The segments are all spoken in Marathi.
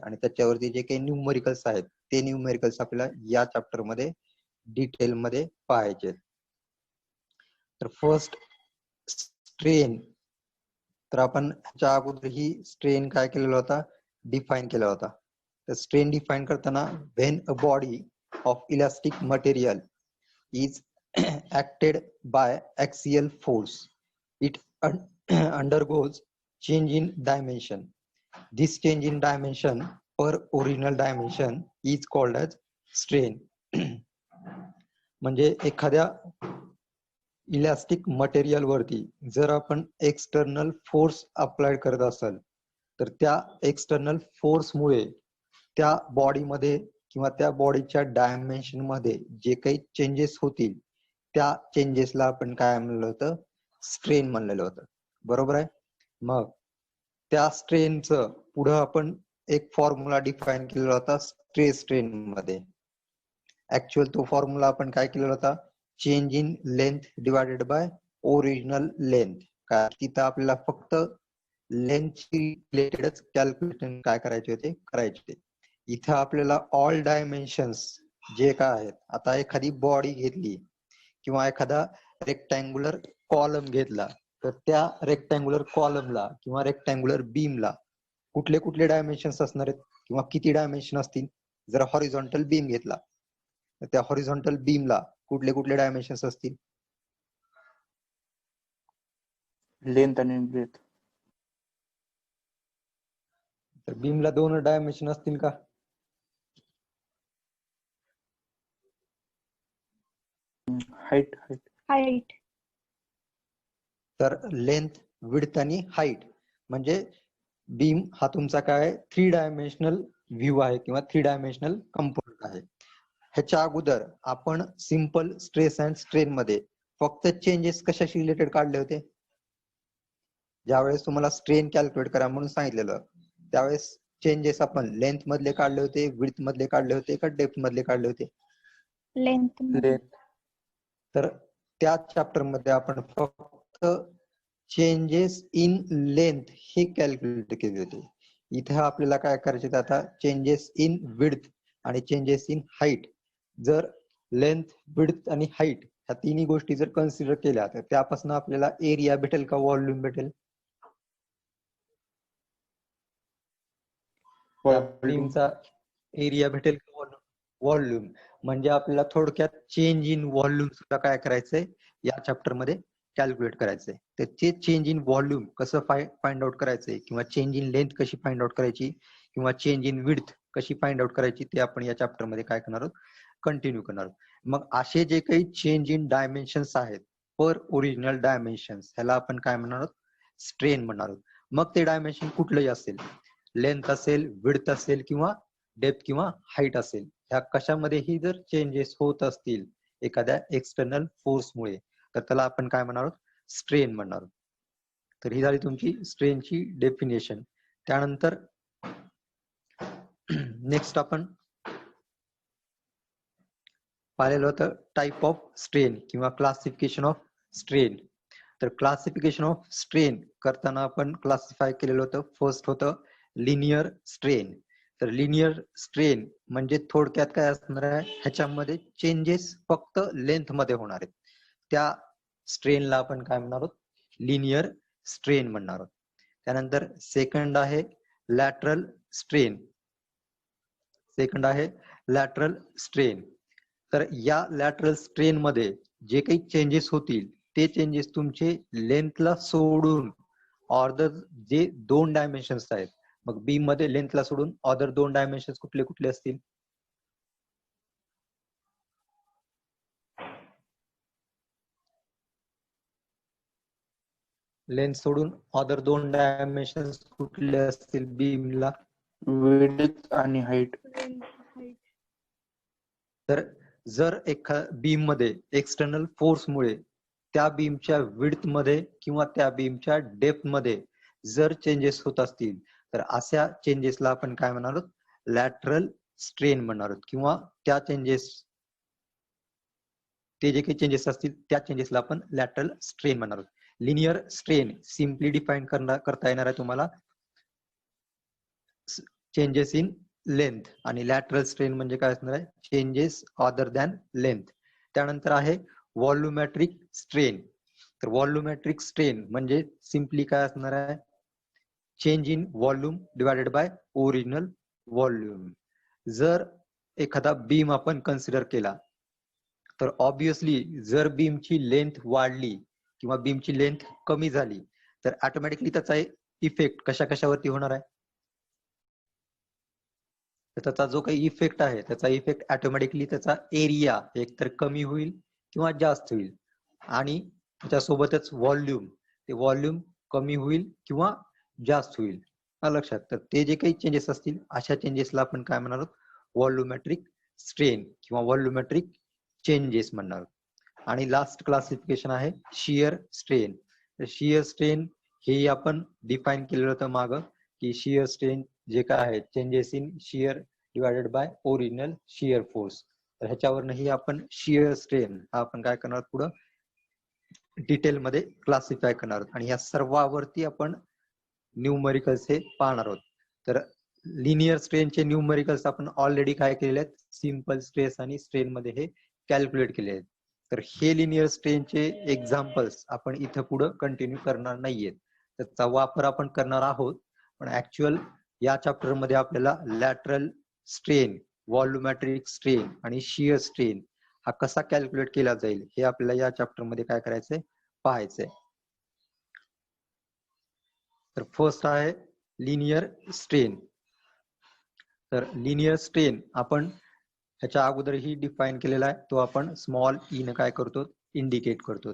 आणि त्याच्यावरती जे काही न्यूमरिकल्स आहेत ते न्यूमरिकल्स आपल्याला या चॅप्टर मध्ये डिटेल मध्ये पाहायचे. तर फर्स्ट स्ट्रेन. तर आपण ह्याच्या अगोदर ही स्ट्रेन काय केलेला होता, डिफाईन केला होता. तर स्ट्रेन डिफाईन करताना when a body of elastic material is acted by axial force, it undergoes change in dimension. This change in dimension per original dimension is called as strain. म्हणजे एखाद्या इलास्टिक मटेरियल वरती जर आपण एक्सटर्नल फोर्स अप्लाय करत असाल तर त्या एक्सटर्नल फोर्समुळे त्या बॉडीमध्ये किंवा त्या बॉडीच्या डायमेन्शन मध्ये जे काही चेंजेस होतील त्या चेंजेसला आपण काय म्हणलं होतं, स्ट्रेन म्हणलेलं होतं. बरोबर आहे. मग त्या स्ट्रेनचं पुढे आपण एक फॉर्म्युला डिफाईन केलेला होता स्ट्रेस स्ट्रेन मध्ये. ऍक्च्युअल तो फॉर्म्युला आपण काय केलेला होता, change in length divided by original length. काय तिथं आपल्याला फक्त लेंथची रिलेटेडच कॅल्क्युलेशन काय करायचे होते, करायचे. इथं आपल्याला ऑल डायमेन्शन्स जे काय आहेत, आता एखादी बॉडी घेतली किंवा एखादा रेक्टँग्युलर कॉलम घेतला तर त्या रेक्टँग्युलर कॉलमला किंवा रेक्टँग्युलर बीमला कुठले कुठले डायमेन्शन्स असणार आहेत किंवा किती डायमेन्शन असतील. जर हॉरिझॉन्टल बीम घेतला तर त्या हॉरिझॉन्टल बीमला कुठले कुठले डायमेन्शन्स असतील, लेंथ आणि ब्रेथ. तर बीमला 2 डायमेन्शन असतील का? Height height. तर लेंथ, विड्थ आणि हाईट म्हणजे बीम हा तुमचा काय 3 डायमेन्शनल व्ह्यू आहे किंवा 3 डायमेन्शनल कंपोनंट आहे. ह्याच्या अगोदर आपण सिंपल स्ट्रेस अँड स्ट्रेन मध्ये फक्त चेंजेस कशाशी रिलेटेड काढले होते. ज्यावेळेस तुम्हाला स्ट्रेन कॅल्क्युलेट करा म्हणून सांगितलेलं त्यावेळेस चेंजेस आपण लेंथ मधले काढले होते, विड्थ मधले काढले होते का डेप्थ मधले काढले होते? लेंथ. तर त्या चॅप्टर मध्ये आपण फक्त चेंजेस इन लेंथ हे कॅल्क्युलेट केले होते. इथे आपल्याला काय करायचे आता, चेंजेस इन विड्थ आणि चेंजेस इन हाईट. जर लेंथ, विड्थ आणि हाईट ह्या तिन्ही गोष्टी जर कन्सिडर केल्या तर त्यापासून आपल्याला एरिया भेटेल का व्हॉल्यूम भेटेल? बीमचा एरिया भेटेल का व्हॉल्यूम? म्हणजे आपल्याला थोडक्यात चेंज इन व्हॉल्यूम सुद्धा काय करायचंय या चॅप्टर मध्ये कॅल्क्युलेट करायचंय. तर ते चेंज इन व्हॉल्यूम कसं फाइंड आउट करायचंय किंवा चेंज इन लेंथ कशी फाइंड आउट करायची किंवा चेंज इन विड्थ कशी फाइंड आउट करायची ते आपण या चॅप्टर मध्ये काय करणार आहोत, कंटिन्यू करणार आहोत. मग असे जे काही चेंज इन डायमेन्शन्स आहेत पर ओरिजिनल डायमेन्शन्स ह्याला आपण काय म्हणणार आहोत, स्ट्रेन म्हणणार आहोत. मग ते डायमेन्शन कुठलंही असेल, लेंथ असेल, विड्थ असेल किंवा डेप्थ किंवा हाईट असेल, ह्या कशामध्येही जर चेंजेस होत असतील एखाद्या एक्सटर्नल फोर्समुळे तर त्याला आपण काय म्हणणार आहोत, स्ट्रेन म्हणणार आहोत. तर ही झाली तुमची स्ट्रेनची डेफिनेशन. त्यानंतर नेक्स्ट आपण पाहिलेलं होतं टाइप ऑफ स्ट्रेन किंवा क्लासिफिकेशन ऑफ स्ट्रेन. तर क्लासिफिकेशन ऑफ स्ट्रेन करताना आपण क्लासिफाय केलेलं होतं. फर्स्ट होतं लिनियर स्ट्रेन. तर लिनियर स्ट्रेन म्हणजे थोडक्यात काय असणार आहे, ह्याच्यामध्ये चेंजेस फक्त लेंथ मध्ये होणार आहेत. त्या स्ट्रेनला आपण काय म्हणणार आहोत, लिनियर स्ट्रेन म्हणणार आहोत. त्यानंतर सेकंड आहे लॅटरल स्ट्रेन. सेकंड आहे लॅटरल स्ट्रेन. तर या लॅटरल स्ट्रेन मध्ये जे काही चेंजेस होतील ते चेंजेस तुमचे लेंथला सोडून ऑर्दर जे 2 डायमेन्शन्स आहेत, मग बीम मध्ये लेंथला सोडून अदर 2 डायमेन्शन्स कुठले कुठले असतील? लेंथ सोडून अदर 2 डायमेन्शन्स कुठले असतील बीमला? विड्थ आणि हाईट. तर जर एका बीम मध्ये एक्सटर्नल फोर्समुळे त्या बीमच्या विड्थ मध्ये किंवा त्या बीमच्या डेप्थ मध्ये जर चेंजेस होत असतील तर अशा चेंजेसला आपण काय म्हणणार आहोत, लॅटरल स्ट्रेन म्हणणार आहोत. किंवा त्या चेंजेस, ते जे काही चेंजेस असतील त्या चेंजेसला आपण लॅटरल स्ट्रेन म्हणणार आहोत. लिनियर स्ट्रेन सिम्पली डिफाईन करता येणार आहे तुम्हाला. चेंजेस इन लेंथ, आणि लॅटरल स्ट्रेन म्हणजे काय असणार आहे, चेंजेस अदर दॅन लेंथ. त्यानंतर आहे व्हॉल्युमेट्रिक स्ट्रेन. तर व्हॉल्युमेट्रिक स्ट्रेन म्हणजे सिम्पली काय असणार आहे, change in volume divided by original volume. जर एखादा बीम आपण कन्सिडर केला तर ऑब्विसली जर बीमची लेंथ वाढली किंवा बीमची लेंथ कमी झाली तर ऑटोमॅटिकली त्याचा इफेक्ट कशावरती होणार आहे, तर त्याचा जो काही इफेक्ट आहे त्याचा इफेक्ट ऑटोमॅटिकली त्याचा एरिया एकतर कमी होईल किंवा जास्त होईल, आणि त्याच्यासोबतच व्हॉल्यूम, ते व्हॉल्यूम कमी होईल किंवा जास्त होईल. लक्षात. तर ते जे काही चेंजेस असतील अशा चेंजेसला आपण काय म्हणणार आहोत, व्हॉल्युमेट्रिक स्ट्रेन किंवा व्हॉल्युमेट्रिक चेंजेस म्हणणार. आणि लास्ट क्लासिफिकेशन आहे शियर स्ट्रेन. शियर स्ट्रेन हे आपण डिफाईन केलेलं होतं मागं, की शियर स्ट्रेन जे काय आहे changes in shear divided by original shear force. तर ह्याच्यावरही आपण शियर स्ट्रेन हा आपण काय करणार पुढं डिटेल मध्ये क्लासिफाय करणार आहोत, आणि या सर्वांवरती आपण न्यूमरिकल्स हे पाहणार आहोत. तर लिनियर स्ट्रेनचे न्यूमरिकल्स आपण ऑलरेडी काय केलेले आहेत, सिंपल स्ट्रेस आणि स्ट्रेन मध्ये हे कॅल्क्युलेट केले आहेत. तर हे लिनियर स्ट्रेनचे एक्झाम्पल्स आपण इथं पुढे कंटिन्यू करणार नाहीयेत, त्याचा वापर आपण करणार आहोत. पण ऍक्च्युअल या चॅप्टर मध्ये आपल्याला लॅटरल स्ट्रेन, व्हॉल्युमेट्रिक स्ट्रेन आणि शियर स्ट्रेन हा कसा कॅल्क्युलेट केला जाईल हे आपल्याला या चॅप्टर मध्ये काय करायचंय, पाहायचंय. तर फर्स्ट आहे लिनियर स्ट्रेन. तर लिनियर स्ट्रेन आपण ह्याच्या अगोदरही डिफाईन केलेला आहे, तो आपण स्मॉल ई ने काय करतो, इंडिकेट करतो.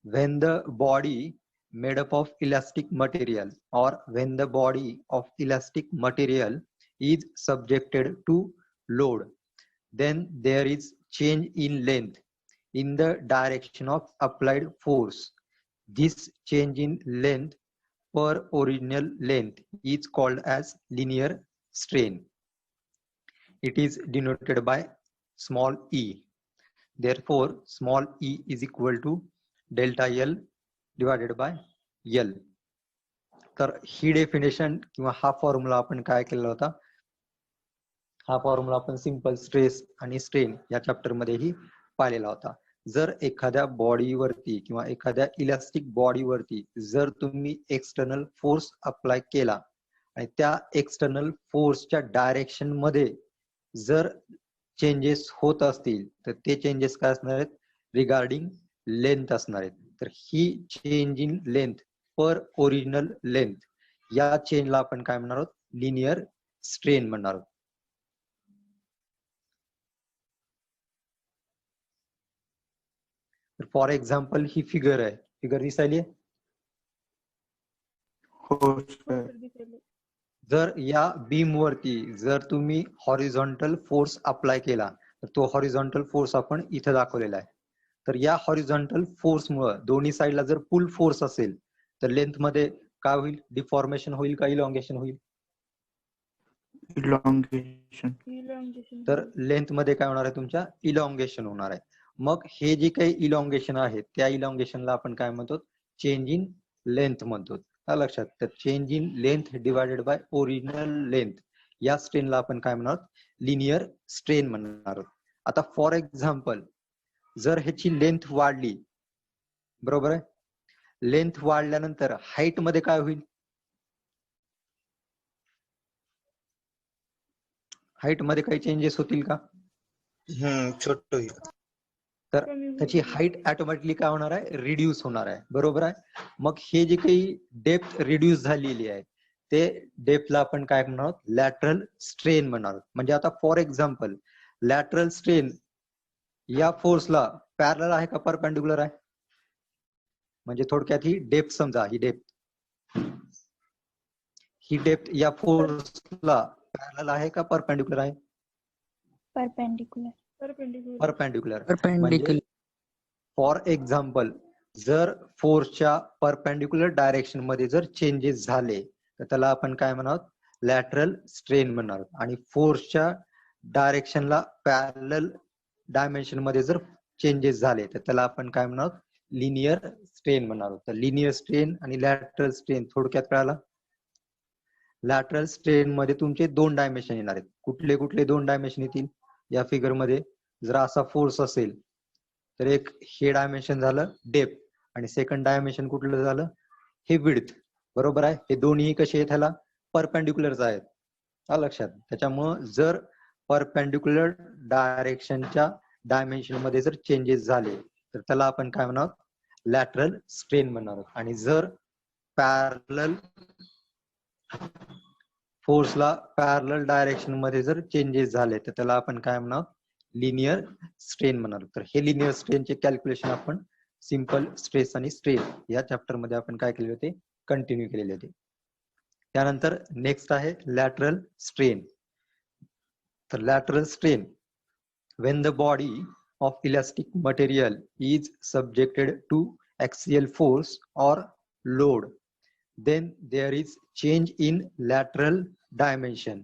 When the body made up of elastic material or when the body of elastic material is subjected to load, then there is change in length in the direction of applied force. This change in length per original length is called as linear strain. It is denoted by small e. Therefore small e is equal to delta L divided by L. तर ही डेफिनेशन किंवा हा फॉर्म्युला आपण काय केलेला होता, हा फॉर्म्युला आपण सिंपल स्ट्रेस आणि स्ट्रेन या चॅप्टर मध्येही पाहिलेला होता. जर एखाद्या बॉडीवरती किंवा एखाद्या इलास्टिक बॉडीवरती जर तुम्ही एक्सटर्नल फोर्स अप्लाय केला आणि त्या एक्सटर्नल फोर्सच्या डायरेक्शन मध्ये जर चेंजेस होत असतील तर ते चेंजेस काय असणार आहेत, रिगार्डिंग लेंथ असणार आहेत. तर ही change in length per original length या चेंजला आपण काय म्हणणार आहोत, लिनियर स्ट्रेन म्हणणार आहोत. फॉर एक्झाम्पल ही फिगर आहे, फिगर दिसायली. हो सर. जर या बीम वरती जर तुम्ही हॉरिझॉन्टल फोर्स अप्लाय केला तर तो हॉरिझॉन्टल फोर्स आपण इथे दाखवलेला आहे. तर या हॉरिझॉन्टल फोर्स मुळे दोन्ही साइडला जर पुल फोर्स असेल तर लेंथ मध्ये काय होईल, डिफॉर्मेशन होईल का इलॉंगेशन होईल, इलॉंगेशन. तर लेंथ मध्ये काय होणार आहे, तुमच्या इलॉंगेशन होणार आहे. मग हे जे काही इलॉंगेशन आहे त्या इलॉंगेशनला आपण काय म्हणतो, चेंज इन लेंथ म्हणतो. लक्षात. तर change in length divided by original length या स्ट्रेनला आपण काय म्हणणार, लिनियर स्ट्रेन म्हणणार आहोत. आता फॉर एक्झाम्पल जर ह्याची लेंथ वाढली, बरोबर आहे, लेंथ वाढल्यानंतर हाईट मध्ये काय होईल, हाईट मध्ये काही चेंजेस होतील का, छोट होईल. तर त्याची हाईट ऑटोमॅटिकली काय होणार आहे, रिड्यूस होणार आहे, बरोबर आहे. मग हे जे काही डेप्थ रिड्यूस झालेली आहे ते डेप्थला आपण काय म्हणणार आहोत, लॅटरल स्ट्रेन म्हणणार आहोत. म्हणजे आता फॉर एक्झाम्पल लॅटरल स्ट्रेन या फोर्सला पॅरलल आहे का परपेंडिक्युलर आहे, म्हणजे थोडक्यात ही डेप्थ समजा, ही डेप्थ या फोर्सला पॅरलल आहे का परपेंडिक्युलर आहे, परपेंडिक्युलर. म्हणजे फॉर एक्झाम्पल जर फोर्सच्या परपेंडिक्युलर डायरेक्शन मध्ये जर चेंजेस झाले तर त्याला आपण काय म्हणणार, लॅटरल स्ट्रेन म्हणणार. आणि फोर्सच्या डायरेक्शनला पॅरलल डायमेन्शन मध्ये जर चेंजेस झाले तर त्याला आपण काय म्हणणार, लिनियर स्ट्रेन म्हणणार. तर लिनियर स्ट्रेन आणि लॅटरल स्ट्रेन थोडक्यात कळाला. लॅटरल स्ट्रेन मध्ये तुमचे 2 डायमेन्शन येणार आहेत. कुठले कुठले 2 डायमेन्शन येतील या फिगर मध्ये? जर असा फोर्स असेल तर एक हे डायमेन्शन झालं डेप्थ आणि सेकंड डायमेन्शन कुठलं झालं? हे विड्थ. बरोबर आहे. हे दोन्ही कसे आहेत? ह्याला परपेंडिक्युलर आहेत. लक्षात. त्याच्यामुळं जर परपेंडिक्युलर डायरेक्शनच्या डायमेन्शन मध्ये जर चेंजेस झाले तर त्याला आपण काय म्हणणार? लॅटरल स्ट्रेन म्हणणार आहोत. आणि जर पॅरलल फोर्सला पॅरलल डायरेक्शन मध्ये जर चेंजेस झाले तर त्याला आपण काय म्हणणार? लिनियर स्ट्रेन म्हणणार. तर हे लिनियर स्ट्रेनचे कॅल्क्युलेशन आपण सिंपल स्ट्रेस आणि स्ट्रेन या चॅप्टर मध्ये आपण काय केले होते? कंटिन्यू केलेले होते. त्यानंतर नेक्स्ट आहे लॅटरल स्ट्रेन. तर lateral strain when the body of elastic material is subjected to axial force or load, then there is change in lateral dimension.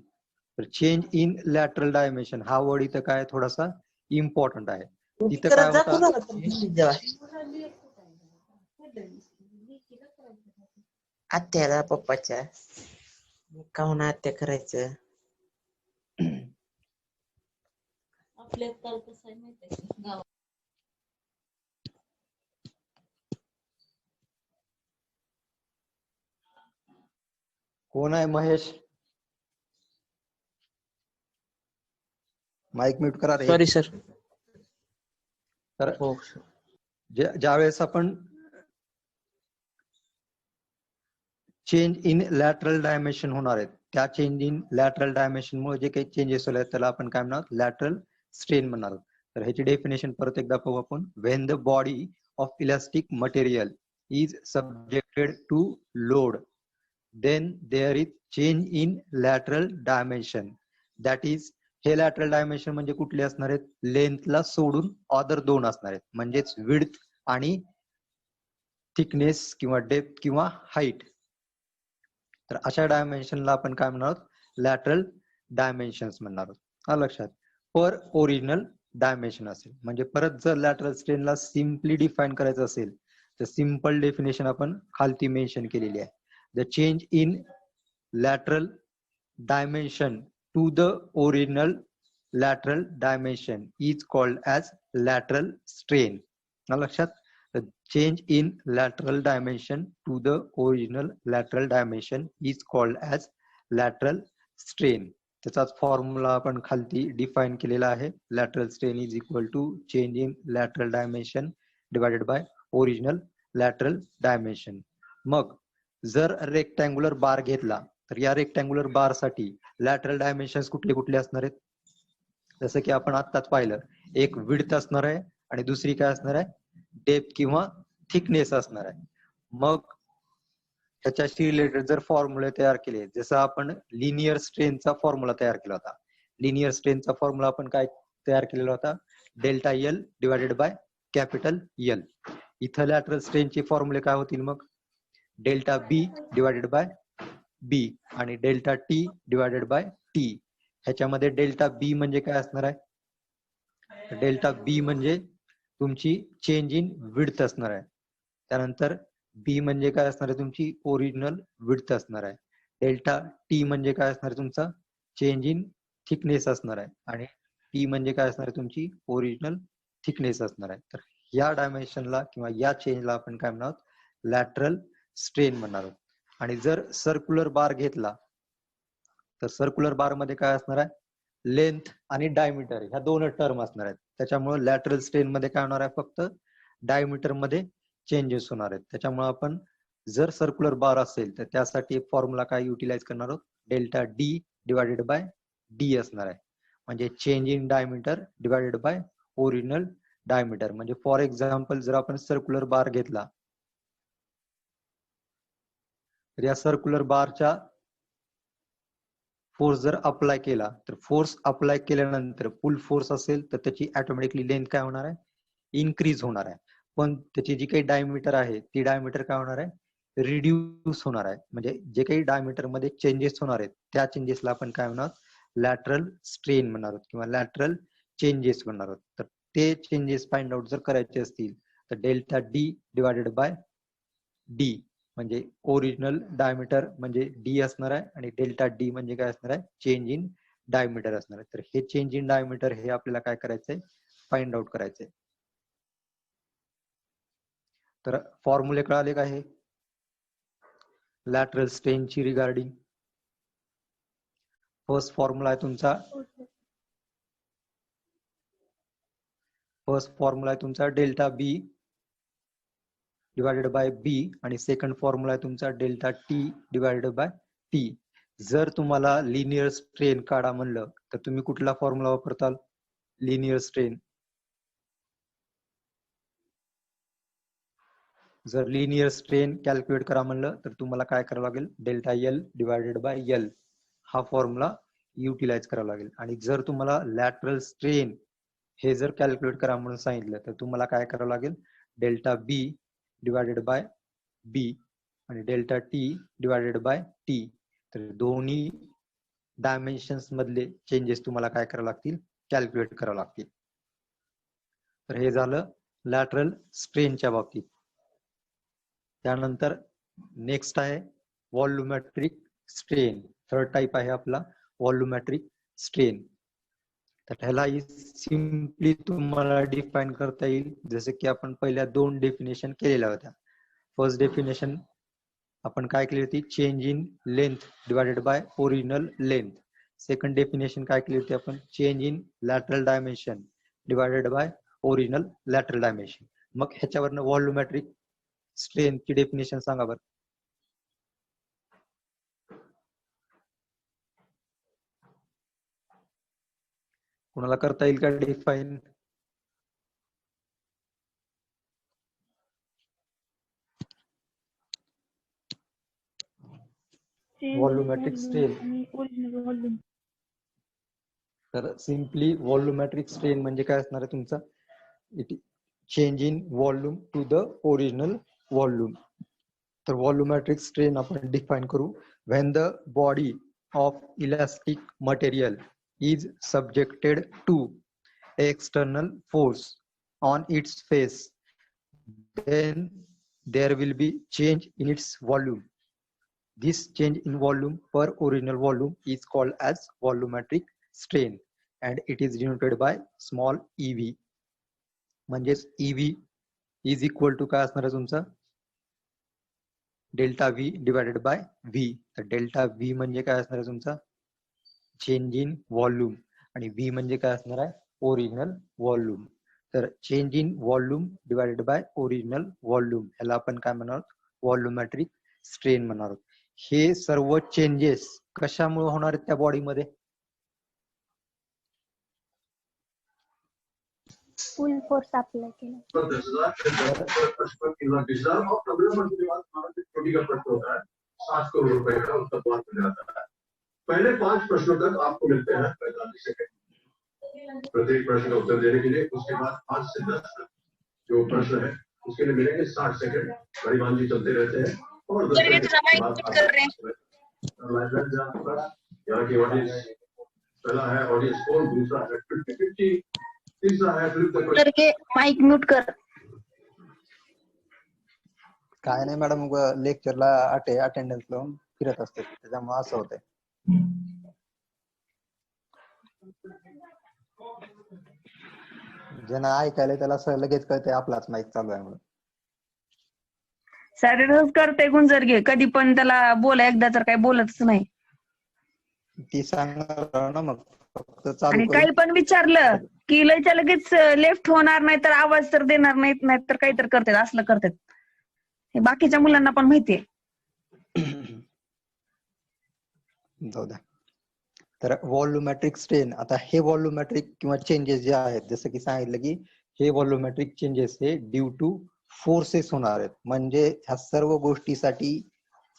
तर change in lateral dimension हा वर्ड इथं काय थोडासा इम्पॉर्टंट आहे. इथं काय होता? आत्याला पप्पाच्या काहून आत्या करायचं? आपल्या तर कसं आहे माहिती आहे गावात कोण आहे? महेश, माईक म्यूट करा रे. Sorry sir. तर हो ज्यावेळेस आपण चेंज इन लॅटरल डायमेन्शन होणार आहेत त्या चेंज इन लॅटरल डायमेन्शन मुळे जे काही चेंजेस होले त्याला आपण काय म्हणणार? लॅटरल स्ट्रेन म्हणणार आहोत. तर ह्याची डेफिनेशन परत एकदा पाहू आपण. When the body of elastic material is subjected to load then there is change in lateral dimension. that is हे लॅटरल डायमेन्शन म्हणजे कुठले असणार आहेत? लेंथला सोडून अदर 2 असणार आहेत. म्हणजेच विड्थ आणि थिकनेस किंवा डेप्थ किंवा हाईट. तर अशा डायमेन्शनला आपण काय म्हणणार आहोत? लॅटरल डायमेन्शन्स म्हणणार आहोत. लक्षात. पर ओरिजिनल डायमेन्शन असेल. म्हणजे परत जर लॅटरल स्ट्रेनला सिम्पली डिफाईन करायचं असेल तर सिंपल डेफिनेशन आपण खालती मेन्शन केलेली आहे. The change in lateral dimension to the original lateral dimension is called as lateral strain. Now, लक्षात. The change in lateral dimension to the original lateral dimension is called as lateral strain. त्याचाच फॉर्म्युला आपण खालती डिफाईन केलेला आहे. lateral strain is equal to change in lateral dimension divided by original lateral dimension. मग जर रेक्टँग्युलर बार घेतला तर या रेक्टँग्युलर बार साठी लॅटरल डायमेन्शन्स कुठले कुठले असणार आहेत? जसं की आपण आत्ताच पाहिलं, एक विड्थ असणार आहे आणि दुसरी काय असणार आहे? डेप्थ किंवा थिकनेस असणार आहे. मग त्याच्याशी रिलेटेड जर फॉर्म्युले तयार केले, जसं आपण लिनियर स्ट्रेनचा फॉर्म्युला तयार केला होता. लिनियर स्ट्रेनचा फॉर्म्युला आपण काय तयार केलेला होता? Delta L divided by capital L. इथं लॅटरल स्ट्रेनचे फॉर्म्युले काय होतील मग? डेल्टा बी डिवायडेड बाय बी आणि delta T divided by T. ह्याच्यामध्ये डेल्टा बी म्हणजे काय असणार आहे? डेल्टा बी म्हणजे तुमची चेंज इन विड्थ असणार आहे. त्यानंतर बी म्हणजे काय असणार आहे? तुमची ओरिजिनल विड्थ असणार आहे. डेल्टा टी म्हणजे काय असणार आहे? तुमचा चेंज इन थिकनेस असणार आहे. आणि टी म्हणजे काय असणार आहे? तुमची ओरिजिनल थिकनेस असणार आहे. तर या डायमेन्शनला किंवा या चेंजला आपण काय म्हणणार आहोत? लॅटरल स्ट्रेन म्हणणार आहोत. आणि जर सर्क्युलर बार घेतला तर सर्क्युलर बार मध्ये काय असणार आहे? लेंथ आणि डायमीटर ह्या 2 टर्म असणार आहेत. त्याच्यामुळे लॅटरल स्ट्रेन मध्ये काय होणार आहे? फक्त डायमीटर मध्ये चेंजेस होणार आहेत. त्याच्यामुळे आपण जर सर्क्युलर बार असेल तर त्यासाठी एक फॉर्म्युला काय युटिलाइज करणार आहोत? Delta D divided by D असणार आहे. म्हणजे change in diameter divided by original diameter. म्हणजे फॉर एक्झाम्पल जर आपण सर्क्युलर बार घेतला तर या सर्क्युलर बारच्या फोर्स जर अप्लाय केला तर फोर्स अप्लाय केल्यानंतर फुल फोर्स असेल तर त्याची ऑटोमॅटिकली लेंथ काय होणार आहे? इन्क्रीज होणार आहे. पण त्याची जी काही डायमीटर आहे ती डायमीटर काय होणार आहे? रिड्यूस होणार आहे. म्हणजे जे काही डायमीटर मध्ये चेंजेस होणार आहेत त्या चेंजेसला आपण काय म्हणणार? लॅटरल स्ट्रेन म्हणणार आहोत किंवा लॅटरल चेंजेस म्हणणार आहोत. तर ते चेंजेस फाइंड आउट जर करायचे असतील तर delta D divided by D म्हणजे ओरिजिनल डायमीटर म्हणजे डी असणार आहे आणि डेल्टा डी म्हणजे काय असणार आहे चेंज इन डायमीटर असणार आहे. तर हे चेंज इन डायमीटर हे आपल्याला काय करायचंय फाइंड आउट करायचंय. तर फॉर्म्युले कळाले का हे लॅटरल स्ट्रेनची रिगार्डिंग. फर्स्ट फॉर्म्युला आहे तुमचा डेल्टा बी डिवायडेड बाय बी आणि सेकंड फॉर्म्युला आहे तुमचा delta T divided by T. जर तुम्हाला लिनियर स्ट्रेन काढा म्हणलं तर तुम्ही कुठला फॉर्म्युला वापरताल लिनियर स्ट्रेन. जर लिनियर स्ट्रेन कॅल्क्युलेट करा म्हणलं तर तुम्हाला काय करावं लागेल delta L divided by L हा फॉर्म्युला युटिलाइज करावा लागेल. आणि जर तुम्हाला लॅटरल स्ट्रेन हे जर कॅल्क्युलेट करा म्हणून सांगितलं तर तुम्हाला काय करावं लागेल डेल्टा बी डिवायडेड बाय बी आणि delta T divided by T. तर दोन्ही डायमेन्शन्स मधले चेंजेस तुम्हाला काय करावे लागतील कॅल्क्युलेट करावे लागतील. तर हे झालं लॅटरल स्ट्रेनच्या बाबतीत. त्यानंतर नेक्स्ट आहे व्हॉल्युमेट्रिक स्ट्रेन. थर्ड टाइप आहे आपला व्हॉल्युमेट्रिक स्ट्रेन. तर ह्याला सिम्पली तुम्हाला डिफाइन करता येईल जसे की आपण पहिल्या दोन डेफिनेशन केलेल्या होत्या. फर्स्ट डेफिनेशन आपण काय केली होती change in length divided by original length. Second definition काय केली होती आपण change in lateral dimension divided by original lateral dimension. मग ह्याच्यावरनं व्हॉल्युमेट्रिक स्ट्रेन ची डेफिनेशन सांगा बरं. कोणाला करता येईल का डिफाइन. Volumetric strain. तर सिम्पली व्हॉल्युमेट्रिक स्ट्रेन म्हणजे काय असणार आहे तुमचा change in volume to the original volume. तर व्हॉल्युमेट्रिक स्ट्रेन आपण डिफाइन करू when the body of elastic material is subjected to external force on its face, then there will be change in its volume. This change in volume per original volume is called as volumetric strain and it is denoted by small ev. म्हणजेच ev is equal to काय असणार आहे तुमचा delta v divided by v. तर डेल्टा v म्हणजे काय असणार आहे तुमचा चेंज इन व्हॉल्यूम आणि v म्हणजे काय असणार आहे ओरिजिनल व्हॉल्यूम. तर change in volume divided by original volume ह्याला आपण काय म्हणणार व्हॉल्युमेट्रिक स्ट्रेन म्हणणार आहोत. हे सर्व चेंजेस कशामुळे होणार आहेत त्या बॉडीमध्ये फुल फोर्स अप्लाय केला. पहले 5 प्रश्नों तक आपको मिलते हैं 45 सेकंड प्रत्येक प्रश्न का उत्तर देने के लिए. उसके बाद 5 से 10 तक जो प्रश्न है उसके लिए मिलेंगे 60 सेकंड. परिमाण जी चलते रहते हैं और 10 सेकंड यहाँ की ऑडियंस पहला है ऑडियंस पोल, दूसरा है 50-50, तीसरा है flip the question. Mic mute कर. काय नाही मॅडम लेक्चरला अटेंडन्स लावून फिरत असते त्याच्यामुळे असं होतंय. ज्यांना ऐकायला त्याला लगेच कळते आपलाच माईक चालू आहे म्हणून. सॅटर्डेच करते गुंजरगे कधी पण त्याला बोला एकदा तर काही बोलतच नाही. ती सांगणार ना मग फक्त चालू आणि काही पण विचारलं की लयच्या लगेच लेफ्ट होणार नाही तर आवाज तर देणार नाहीत नाही तर काहीतरी करतात असलं करतात. हे बाकीच्या मुलांना पण माहितीये. जाऊ द्या. तर व्हॉल्युमेट्रिक स्ट्रेन आता हे व्हॉल्युमेट्रिक किंवा चेंजेस जे आहेत जसं की सांगितलं की हे व्हॉल्युमेट्रिक चेंजेस हे ड्यू टू फोर्सेस होणार आहेत. म्हणजे ह्या सर्व गोष्टीसाठी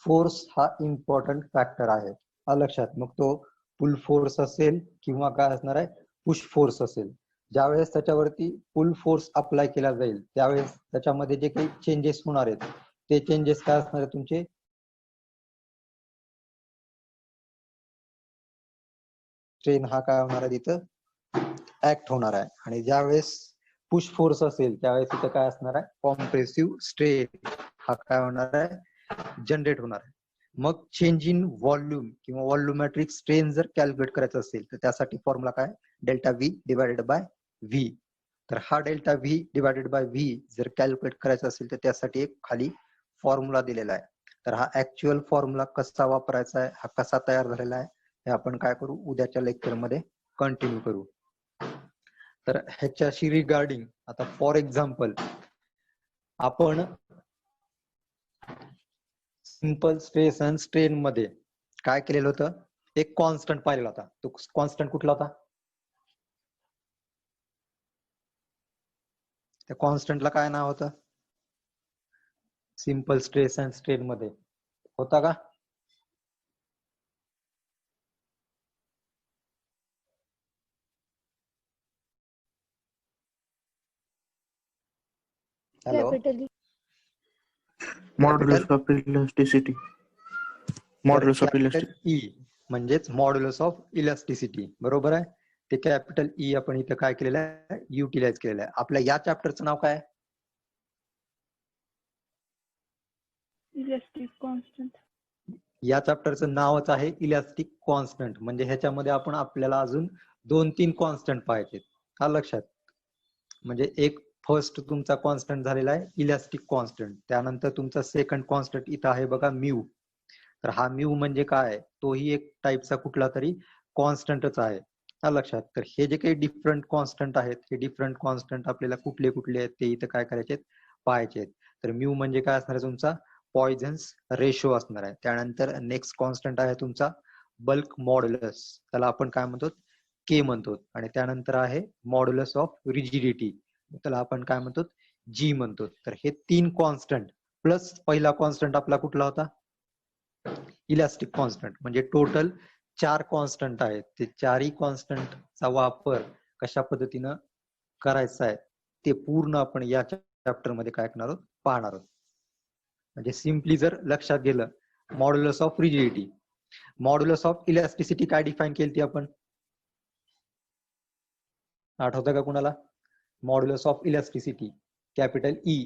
फोर्स हा इम्पॉर्टंट फॅक्टर आहे लक्षात. मग तो पुल फोर्स असेल किंवा काय असणार आहे पुश फोर्स असेल. ज्यावेळेस त्याच्यावरती पुल फोर्स अप्लाय केला जाईल त्यावेळेस त्याच्यामध्ये जे काही चेंजेस होणार आहेत ते चेंजेस काय असणार आहेत तुमचे स्ट्रेन हा काय होणार आहे तिथं ऍक्ट होणार आहे. आणि ज्यावेळेस पुश फोर्स असेल त्यावेळेस तिथं काय असणार आहे कॉम्प्रेसिव्ह स्ट्रेन हा काय होणार आहे जनरेट होणार आहे. मग चेंज इन व्हॉल्यूम किंवा व्हॉल्युमेट्रिक स्ट्रेन जर कॅल्क्युलेट करायचं असेल तर त्यासाठी फॉर्म्युला काय, delta V divided by V. तर हा delta V divided by V जर कॅल्क्युलेट करायचा असेल तर त्यासाठी एक खाली फॉर्म्युला दिलेला आहे. तर हा ऍक्च्युअल फॉर्म्युला कसा वापरायचा आहे, हा कसा तयार झालेला आहे, हे आपण काय करू, उद्याच्या लेक्चर मध्ये कंटिन्यू करू. तर ह्याच्याशी रिगार्डिंग आता फॉर एक्झाम्पल आपण सिंपल स्ट्रेस अँड स्ट्रेन मध्ये काय केलेलं होतं, एक कॉन्स्टंट पाहिलेला होता. तो कॉन्स्टंट कुठला होता, त्या कॉन्स्टंटला काय नाव होतं, सिंपल स्ट्रेस अँड स्ट्रेन मध्ये होता का? Hello, capital modulus of elasticity. Modulus of elasticity. E म्हणजेच मॉड्युलस ऑफ इलास्टिसिटी, बरोबर आहे. ते कॅपिटल ई आपण इथं काय केलेलं आहे, युटिलाइज केलेलं आहे. आपल्या या चॅप्टरचं नाव काय, इलास्टिक कॉन्स्टंट. या चॅप्टरचं नावच आहे इलास्टिक कॉन्स्टंट. म्हणजे ह्याच्यामध्ये आपण आपल्याला अजून 2-3 कॉन्स्टंट पाहायचे, हा लक्षात. म्हणजे एक फर्स्ट तुमचा कॉन्स्टंट झालेला आहे इलास्टिक कॉन्स्टंट, त्यानंतर तुमचा सेकंड कॉन्स्टंट इथं आहे बघा म्यू. तर हा म्यू म्हणजे काय, तोही एक टाईपचा कुठला तरी कॉन्स्टंटच आहे, हा लक्षात. तर हे जे काही डिफरंट कॉन्स्टंट आहेत, हे डिफरंट कॉन्स्टंट आपल्याला कुठले कुठले आहेत ते इथं काय करायचे, पाहायचे. तर म्यू म्हणजे काय असणार आहे, तुमचा पॉइझन्स रेशो असणार आहे. त्यानंतर नेक्स्ट कॉन्स्टंट आहे तुमचा बल्क मॉड्युलस, त्याला आपण काय म्हणतो, के म्हणतो. आणि त्यानंतर आहे मॉड्युलस ऑफ रिजिडिटी, त्याला आपण काय म्हणतो, जी म्हणतो. तर हे 3 कॉन्स्टंट प्लस पहिला कॉन्स्टंट आपला कुठला होता, इलास्टिक कॉन्स्टंट, म्हणजे टोटल 4 कॉन्स्टंट आहेत. ते 4ही कॉन्स्टंटचा वापर कशा पद्धतीनं करायचा आहे ते पूर्ण आपण या चॅप्टर मध्ये काय करणार आहोत, पाहणार आहोत. म्हणजे सिम्पली जर लक्षात गेलं, modulus of rigidity, modulus of elasticity काय डिफाइन केली ती आपण, आठवतं का कुणाला? Modulus of elasticity capital E,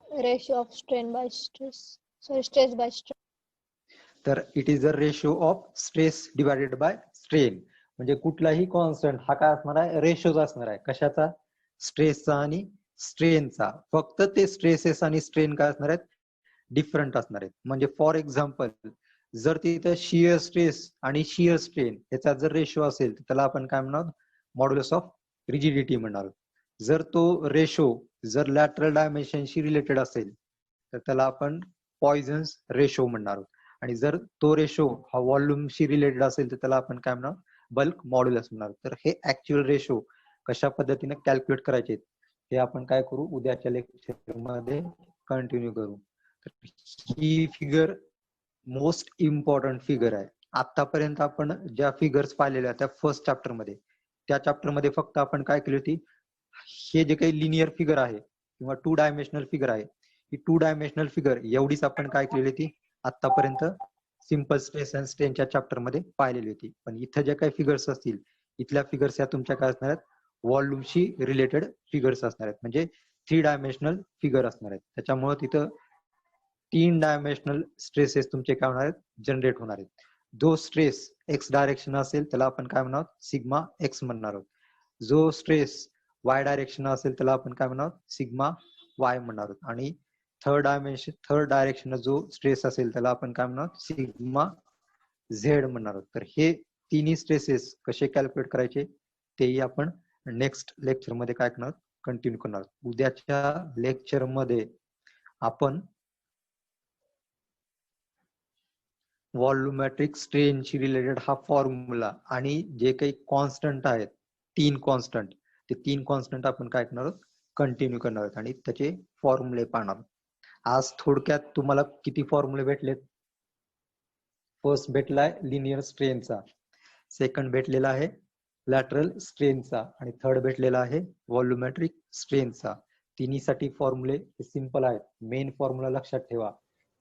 ratio of strain by stress, sorry stress by strain. तर it is the ratio of stress divided by strain. म्हणजे कुठलाही कॉन्स्टंट हा काय असणार आहे, रेशोच असणार आहे. कशाचा, स्ट्रेसचा आणि स्ट्रेनचा. फक्त ते स्ट्रेसेस आणि स्ट्रेन काय असणार आहेत, डिफरंट असणार आहेत. म्हणजे फॉर एक्झाम्पल जर तिथं शियर स्ट्रेस आणि शियर स्ट्रेन याचा जर रेशो असेल तर त्याला आपण काय म्हणणार, मॉड्युलस ऑफ रिजिडिटी म्हणणार. जर तो रेशो जर लॅटरल डायमेन्शनशी रिलेटेड असेल तर त्याला आपण पॉइझन्स रेशो म्हणणार. आणि जर तो रेशो हा व्हॉल्यूमशी रिलेटेड असेल तर त्याला आपण काय म्हणणार, बल्क मॉड्युलस म्हणणार. तर हे ऍक्च्युअल रेशो कशा पद्धतीने कॅल्क्युलेट करायचे हे आपण काय करू, उद्याच्या लेक्चर मध्ये कंटिन्यू करू. ही फिगर मोस्ट इम्पॉर्टंट फिगर आहे. आतापर्यंत आपण ज्या फिगर्स पाहिलेल्या त्या फर्स्ट चॅप्टर मध्ये, त्या चॅप्टर मध्ये फक्त आपण काय केली होती, हे जे काही लिनियर फिगर आहे किंवा 2 डायमेन्शनल फिगर आहे, ही 2 डायमेन्शनल फिगर एवढीच आपण काय केलेली होती आतापर्यंत सिंपल स्ट्रेस अँड स्ट्रेनच्या चॅप्टर मध्ये पाहिलेली होती. पण इथं ज्या काही फिगर्स असतील, इथल्या फिगर्स या तुमच्या काय असणार आहेत, व्हॉल्यूमशी रिलेटेड फिगर्स असणार आहेत. म्हणजे 3 डायमेन्शनल फिगर असणार आहेत. त्याच्यामुळे तिथं 3 डायमेन्शनल स्ट्रेसेस तुमचे काय होणार आहेत, जनरेट होणार आहेत. जो स्ट्रेस एक्स डायरेक्शन असेल त्याला आपण काय म्हणणार, सिग्मा एक्स म्हणणार आहोत. जो स्ट्रेस वाय डायरेक्शन असेल त्याला आपण काय म्हणणार, सिग्मा वाय म्हणणार आहोत. आणि थर्ड डायरेक्शन जो स्ट्रेस असेल त्याला आपण काय म्हणणार, सिग्मा झेड म्हणणार आहोत. तर हे 3ही स्ट्रेसेस कसे कॅल्क्युलेट करायचे तेही आपण नेक्स्ट लेक्चर मध्ये काय करणार, कंटिन्यू करणार. उद्याच्या लेक्चर मध्ये आपण व्हॉल्युमेट्रिक स्ट्रेनशी रिलेटेड हा फॉर्म्युला आणि जे काही कॉन्स्टंट आहेत 3 कॉन्स्टंट, ते 3 कॉन्स्टंट आपण काय करणार आहोत, कंटिन्यू करणार आहोत आणि त्याचे फॉर्म्युले पाहणार आहोत. आज थोडक्यात तुम्हाला किती फॉर्म्युले भेटलेत, फर्स्ट भेटलाय लिनियर स्ट्रेनचा, सेकंड भेटलेला आहे लॅटरल स्ट्रेनचा आणि थर्ड भेटलेला आहे व्हॉल्युमेट्रिक स्ट्रेनचा. तिन्हीसाठी फॉर्म्युले सिंपल आहेत. मेन फॉर्म्युला लक्षात ठेवा,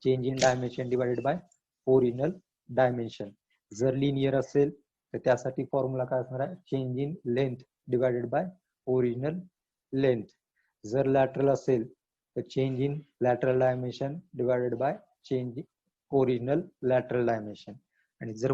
change in dimension divided by original dimension. जर लिनियर असेल तर त्यासाठी फॉर्म्युला काय असणार आहे, change in length divided by original length. जर लॅटरल असेल the change in lateral dimension divided by change in original lateral dimension. आणि जर